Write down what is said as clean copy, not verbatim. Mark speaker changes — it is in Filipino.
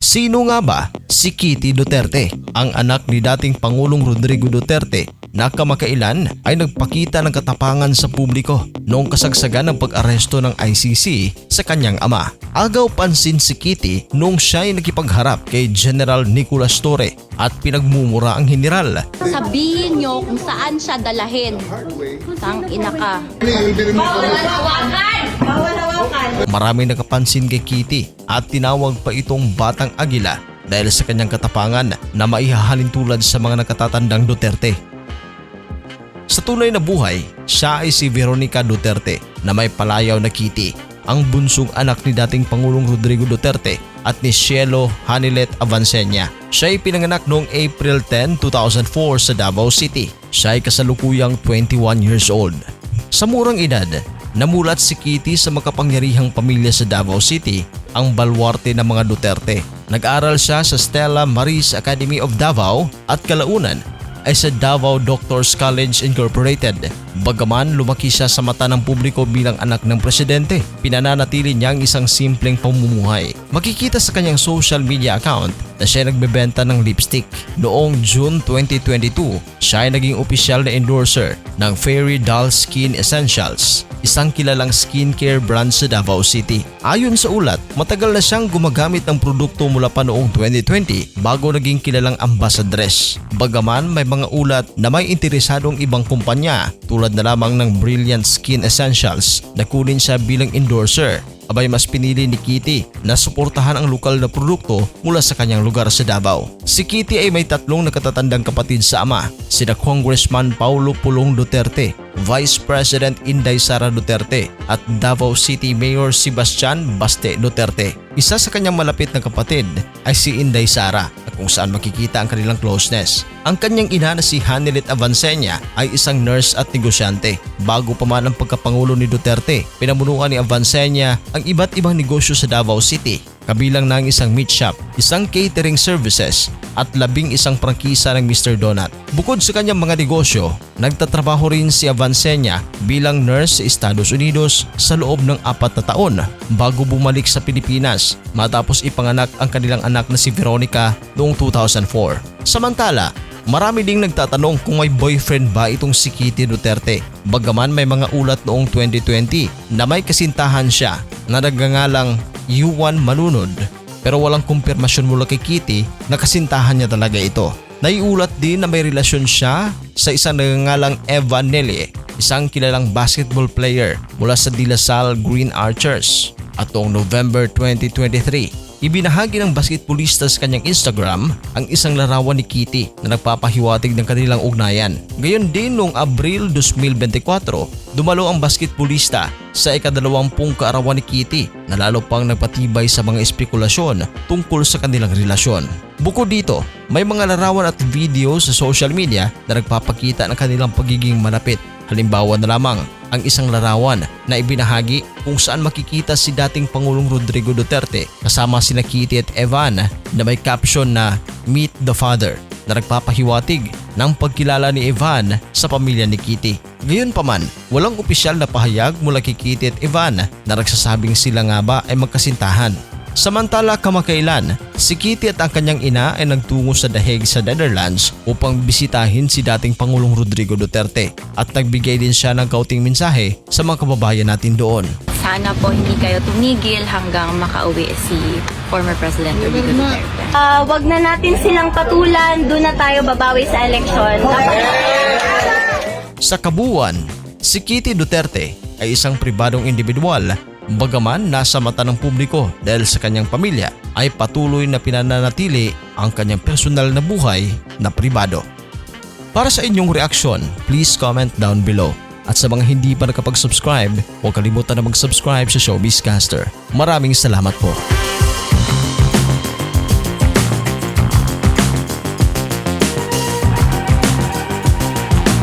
Speaker 1: Sino nga ba si Kitty Duterte? Ang anak ni dating Pangulong Rodrigo Duterte na kamakailan ay nagpakita ng katapangan sa publiko noong kasagsagan ng pag-aresto ng ICC sa kanyang ama. Agaw pansin si Kitty noong siya ay nakipagharap kay General Nicolas Torre at pinagmumura ang general.
Speaker 2: Sabihin nyo kung saan siya dalahin. Tang ina ka.
Speaker 1: Maraming nakapansin kay Kitty at tinawag pa itong batang agila dahil sa kanyang katapangan na maihahalin tulad sa mga nakatatandang Duterte. Sa tunay na buhay, siya ay si Veronica Duterte na may palayaw na Kitty, ang bunsong anak ni dating Pangulong Rodrigo Duterte at ni Cielo Hanilet Avancenia. Siya ay pinanganak noong April 10, 2004 sa Davao City. Siya ay kasalukuyang 21 years old. Sa murang edad, namulat si Kitty sa makapangyarihang pamilya sa Davao City, ang baluarte ng mga Duterte. Nag-aral siya sa Stella Maris Academy of Davao at kalaunan ay sa Davao Doctors College Incorporated. Bagaman lumaki siya sa mata ng publiko bilang anak ng presidente, pinananatili niya ang isang simpleng pamumuhay. Makikita sa kanyang social media account na siya nagbebenta ng lipstick. Noong June 2022, siya ay naging opisyal na endorser ng Fairy Doll Skin Essentials, isang kilalang skincare brand sa Davao City. Ayon sa ulat, matagal na siyang gumagamit ng produkto mula pa noong 2020 bago naging kilalang ambassadress. Bagaman may mga ulat na may interesadong ibang kumpanya tulad na lamang ng Brilliant Skin Essentials na kunin siya bilang endorser, abay mas pinili ni Kitty na suportahan ang lokal na produkto mula sa kanyang lugar sa Davao. Si Kitty ay may tatlong nakatatandang kapatid sa ama, sina Congressman Paulo Pulong Duterte, Vice President Inday Sara Duterte at Davao City Mayor Sebastian Baste Duterte. Isa sa kanyang malapit na kapatid ay si Inday Sara at kung saan makikita ang kanilang closeness. Ang kanyang ina na si Hanilet Avancenia ay isang nurse at negosyante. Bago pa man ang pagkapangulo ni Duterte, pinamunuan ni Avancenia ang iba't ibang negosyo sa Davao City, kabilang ng isang meat shop, isang catering services at 11 prangkisa ng Mr. Donut. Bukod sa kanyang mga negosyo, nagtatrabaho rin si Avancenia bilang nurse sa Estados Unidos sa loob ng 4 na taon bago bumalik sa Pilipinas matapos ipanganak ang kanilang anak na si Veronica noong 2004. Samantala, marami ding nagtatanong kung may boyfriend ba itong si Kitty Duterte. Bagaman may mga ulat noong 2020 na may kasintahan siya na nagngangalang Yuan Manunod, pero walang kumpirmasyon mula kay Kitty na kasintahan niya talaga ito. Naiulat din na may relasyon siya sa isang nagngangalang Eva Nelly, isang kilalang basketball player mula sa De La Salle Green Archers. At noong November 2023, ibinahagi ng basketballista sa kanyang Instagram ang isang larawan ni Kitty na nagpapahiwatig ng kanilang ugnayan. Gayon din noong Abril 2024, dumalo ang basketballista sa ika-20 kaarawan ni Kitty na lalo pang nagpatibay sa mga espekulasyon tungkol sa kanilang relasyon. Bukod dito, may mga larawan at video sa social media na nagpapakita ng kanilang pagiging malapit. Halimbawa na lamang ang isang larawan na ibinahagi kung saan makikita si dating Pangulong Rodrigo Duterte kasama sina Kitty at Evan na may caption na "Meet the Father" na nagpapahiwatig ng pagkilala ni Evan sa pamilya ni Kitty. Gayunpaman, walang opisyal na pahayag mula kay Kitty at Evan na nagsasabing sila nga ba ay magkasintahan. Samantala kamakailan, si Kitty at ang kanyang ina ay nagtungo sa The Hague sa Netherlands upang bisitahin si dating Pangulong Rodrigo Duterte at nagbigay din siya ng kaunting mensahe sa mga kababayan natin doon.
Speaker 2: Sana po hindi kayo tumigil hanggang makauwi si former President Rodrigo Duterte.
Speaker 3: Wag na natin silang patulan, doon na tayo babawi sa eleksyon.
Speaker 1: Sa kabuuan, si Kitty Duterte ay isang pribadong individual. Bagaman nasa mata ng publiko dahil sa kanyang pamilya, ay patuloy na pinananatili ang kanyang personal na buhay na pribado. Para sa inyong reaksyon, please comment down below. At sa mga hindi pa nakapag-subscribe, huwag kalimutan na mag-subscribe sa Showbiz Caster. Maraming salamat po.